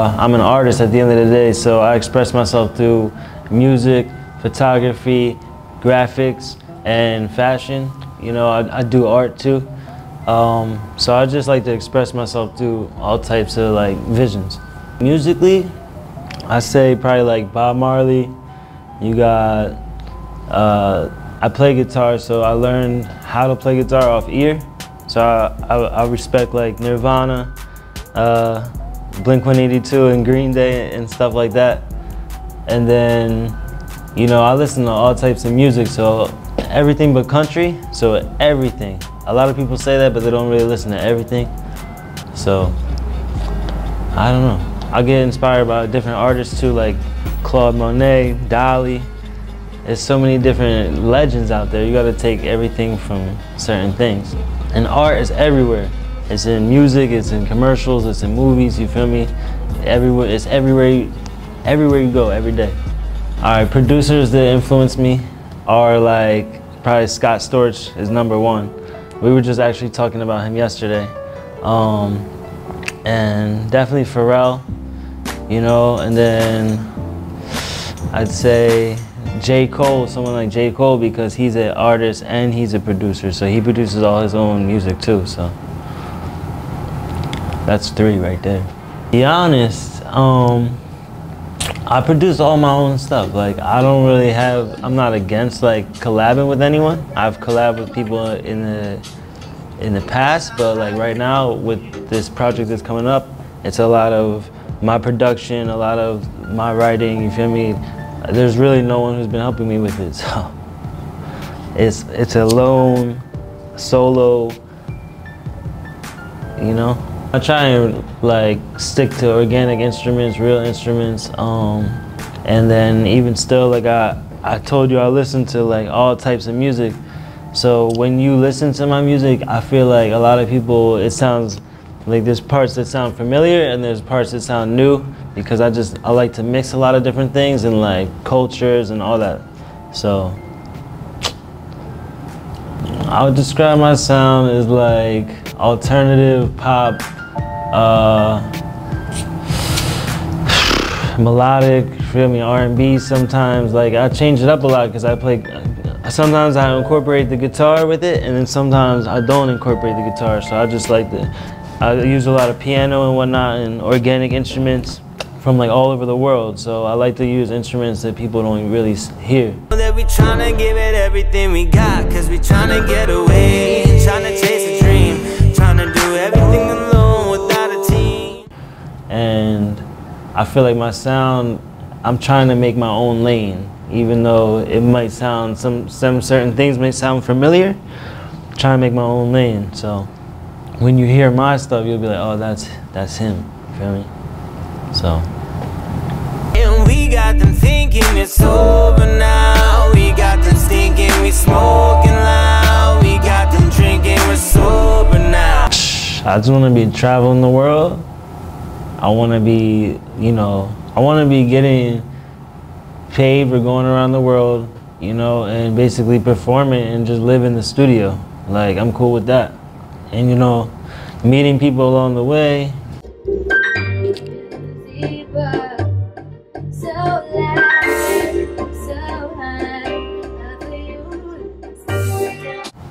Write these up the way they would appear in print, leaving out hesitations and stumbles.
I'm an artist at the end of the day, so I express myself through music, photography, graphics, and fashion. You know, I do art too. So I just like to express myself through all types of like visions. Musically, I say probably like Bob Marley. You got, I play guitar, so I learned how to play guitar off ear. So I respect like Nirvana, Blink-182 and Green Day and stuff like that. And then, you know, I listen to all types of music, so everything but country, so everything. A lot of people say that, but they don't really listen to everything. So, I don't know. I get inspired by different artists too, like Claude Monet, Dolly. There's so many different legends out there. You gotta take everything from certain things. And art is everywhere. It's in music, it's in commercials, it's in movies, you feel me? Everywhere, it's everywhere you go, every day. All right, producers that influence me are like, probably Scott Storch is #1. We were just actually talking about him yesterday. And definitely Pharrell, you know, and then I'd say J. Cole, someone like J. Cole, because he's an artist and he's a producer, so he produces all his own music too, so. That's 3 right there. To be honest, I produce all my own stuff. Like, I don't really have, I'm not against like collabing with anyone. I've collabed with people in the past, but like right now with this project that's coming up, it's a lot of my production, a lot of my writing, you feel me? There's really no one who's been helping me with it, so. It's a lone, solo, you know? I try and like stick to organic instruments, real instruments, and then even still, like I told you, I listen to like all types of music. So when you listen to my music, I feel like a lot of people, it sounds like there's parts that sound familiar and there's parts that sound new, because I like to mix a lot of different things and like cultures and all that. So I would describe my sound as like alternative pop, melodic, feel me, R&B sometimes. Like I change it up a lot because I play, sometimes I incorporate the guitar with it, and then sometimes I don't incorporate the guitar. So I just like I use a lot of piano and whatnot and organic instruments from like all over the world. So I like to use instruments that people don't really hear. That we tryna give it everything we got, cause we tryna get away, tryna chase a dream, tryna do everything alone without a team. And I feel like my sound, I'm trying to make my own lane, even though it might sound, some certain things may sound familiar. I'm trying to make my own lane. So when you hear my stuff, you'll be like, oh, that's him, you feel me? So. And we got them thinking it's over now. We got them thinking we smoking loud. We got them drinking, we're sober now. I just want to be traveling the world. I want to be, you know, I want to be getting paid for going around the world, you know, and basically performing and just live in the studio. Like, I'm cool with that. And, you know, meeting people along the way.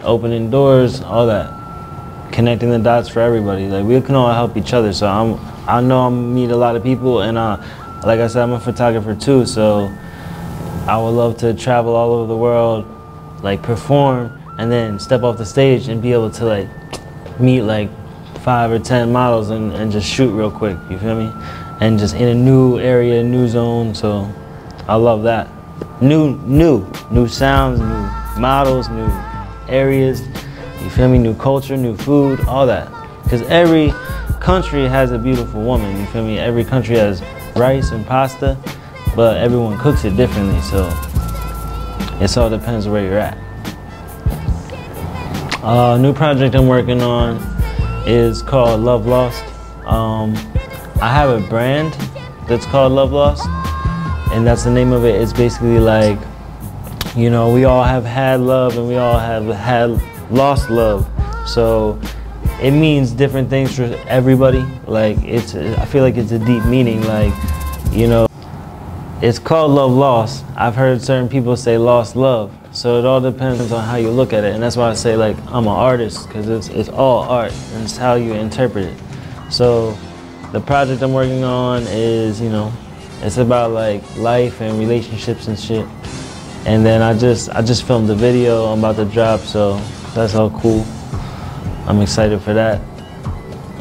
Opening doors, all that. Connecting the dots for everybody. Like, we can all help each other. So I know I'm meet a lot of people, and like I said, I'm a photographer too, so I would love to travel all over the world, like perform, and then step off the stage and be able to like meet like 5 or 10 models and just shoot real quick, you feel me? And just in a new area, new zone, so I love that. New sounds, new models, new areas, you feel me? New culture, new food, all that. Because every country has a beautiful woman, you feel me? Every country has rice and pasta, but everyone cooks it differently, so it all depends where you're at. New project I'm working on is called Love Lost. I have a brand that's called Love Lost, and that's the name of it. It's basically like, you know, we all have had love and we all have had lost love. So it means different things for everybody. Like I feel like it's a deep meaning. Like, you know, it's called Love Lost. I've heard certain people say lost love. So it all depends on how you look at it. And that's why I say, like, I'm an artist, because it's all art and it's how you interpret it. So the project I'm working on is, you know, it's about like life and relationships and shit. And then I just filmed the video I'm about to drop, so that's all cool. I'm excited for that.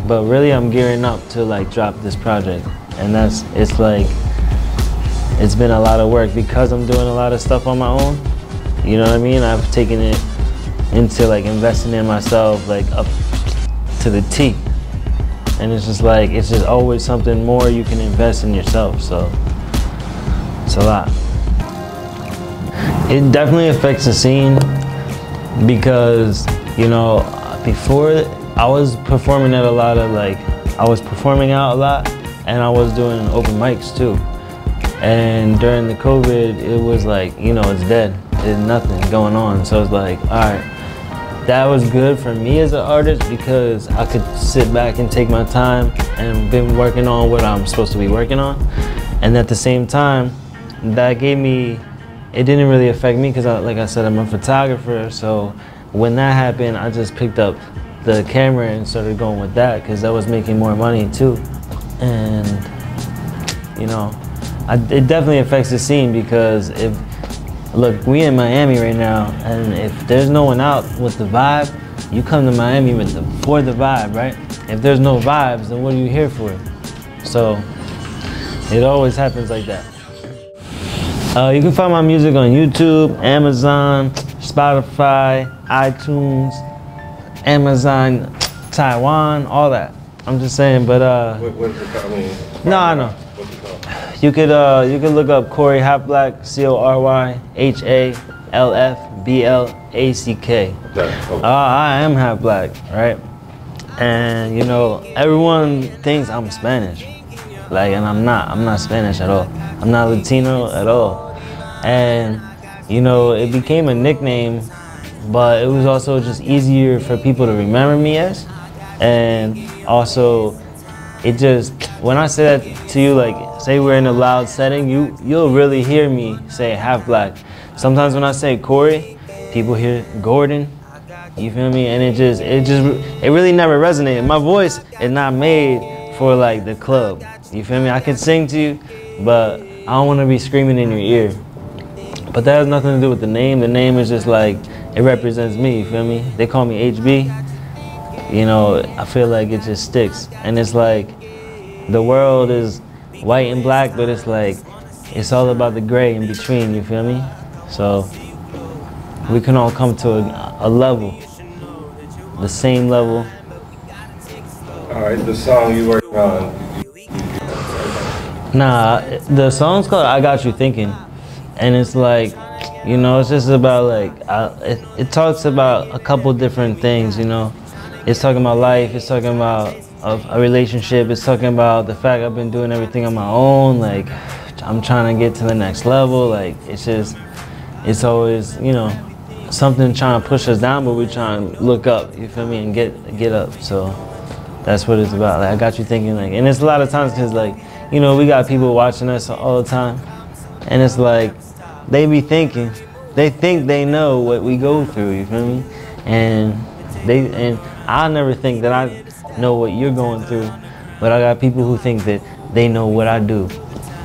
But really I'm gearing up to like drop this project. And it's been a lot of work because I'm doing a lot of stuff on my own. You know what I mean? I've taken it into like investing in myself like up to the T. And it's just like, it's just always something more you can invest in yourself, so it's a lot. It definitely affects the scene because, you know, before I was performing at a lot of like, I was performing out a lot and I was doing open mics too. And during the COVID, it was like, you know, it's dead. There's nothing going on. So it's like, all right, that was good for me as an artist because I could sit back and take my time and been working on what I'm supposed to be working on. And at the same time, that gave me, it didn't really affect me because like I said, I'm a photographer. So when that happened, I just picked up the camera and started going with that because that was making more money too. And, you know, it definitely affects the scene because look, we in Miami right now, and if there's no one out with the vibe, you come to Miami for the vibe, right? If there's no vibes, then what are you here for? So it always happens like that. You can find my music on YouTube, Amazon, Spotify, iTunes, Amazon, Taiwan, all that. I'm just saying, but What's it called? I mean, no, I know. What's it called? You could look up Cory HalfBlack, CoryHalfBlack. I am half black, right? And you know, everyone thinks I'm Spanish, like, and I'm not Spanish at all. I'm not Latino at all. And you know, it became a nickname, but it was also just easier for people to remember me as. And also, it just, when I say that to you, like, say we're in a loud setting, you'll really hear me say half black. Sometimes when I say Cory, people hear Gordon, you feel me? And it really never resonated. My voice is not made for like the club, you feel me? I can sing to you, but I don't want to be screaming in your ear. But that has nothing to do with the name. The name is just like, it represents me, you feel me? They call me HB. You know, I feel like it just sticks. And it's like, the world is white and black, but it's like, it's all about the gray in between, you feel me? So, we can all come to a level, the same level. All right, the song you working on. Nah, the song's called I Got You Thinking. And it's like, you know, it's just about like, it talks about a couple different things, you know. It's talking about life, it's talking about a relationship, it's talking about the fact I've been doing everything on my own, like I'm trying to get to the next level, like it's always, you know, something trying to push us down, but we're trying to look up, you feel me, and get up. So that's what it's about. Like, I got you thinking, like, and it's a lot of times because, like, you know, we got people watching us all the time, and it's like, they be thinking, they think they know what we go through, you feel me? And I never think that I know what you're going through, but I got people who think that they know what I do,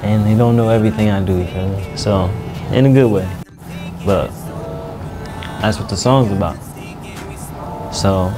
and they don't know everything I do, you feel me? So, in a good way, but that's what the song's about. So,